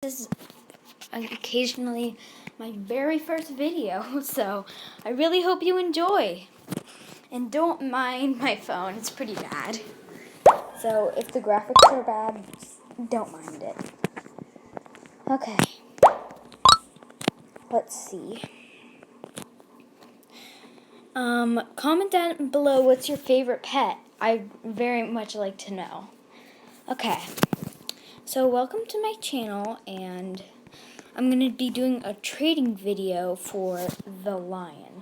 this is occasionally my very first video, so I really hope you enjoy. And don't mind my phone, it's pretty bad. So if the graphics are bad, don't mind it. Okay. Let's see. Comment down below what's your favorite pet. I very much like to know. Okay. So welcome to my channel, and I'm going to be doing a trading video for the lion.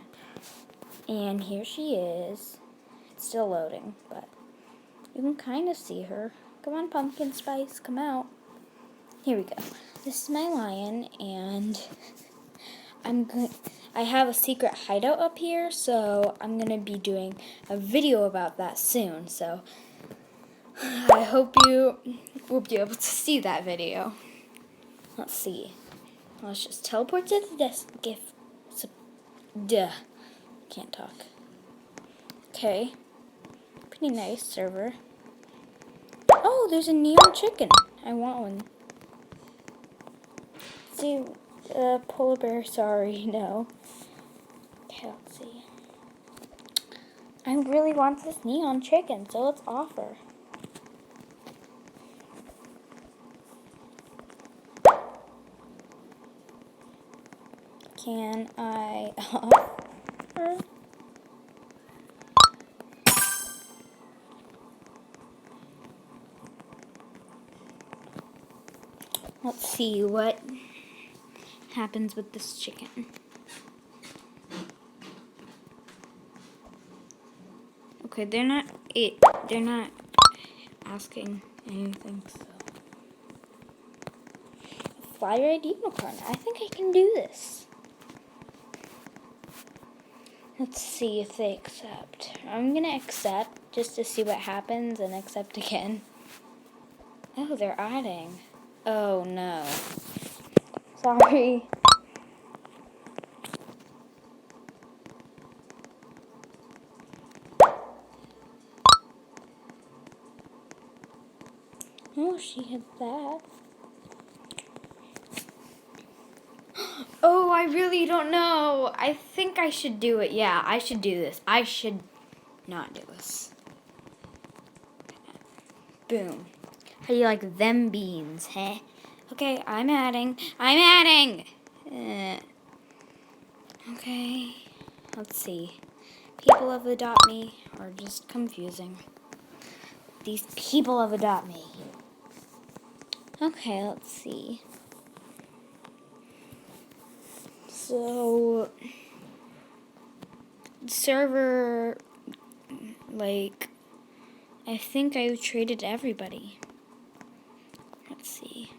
And here she is. It's still loading, but you can kind of see her. Come on, Pumpkin Spice, come out. Here we go. This is my lion, and I have a secret hideout up here, so I'm going to be doing a video about that soon. So I hope you will be able to see that video. Let's see. Let's just teleport to the desk. Can't talk. Okay. Pretty nice server. Oh, there's a neon chicken. I want one. See, polar bear, sorry, no. Okay, let's see. I really want this neon chicken, so let's offer. Can I offer? Let's see what happens with this chicken. Okay, they're not asking anything, so. Flyer ID unicorn. I think I can do this. Let's see if they accept. I'm gonna accept just to see what happens and accept again. Oh, they're adding. Oh no. Sorry. Oh, she had that. Oh, I really don't know. I think I should do it. Yeah, I should do this. I should not do this. Boom. How do you like them beans, huh? Okay, I'm adding. Okay, let's see. People of Adopt Me are just confusing. These people of Adopt Me. Okay, let's see. So, server, like, I think I traded everybody. Let's see.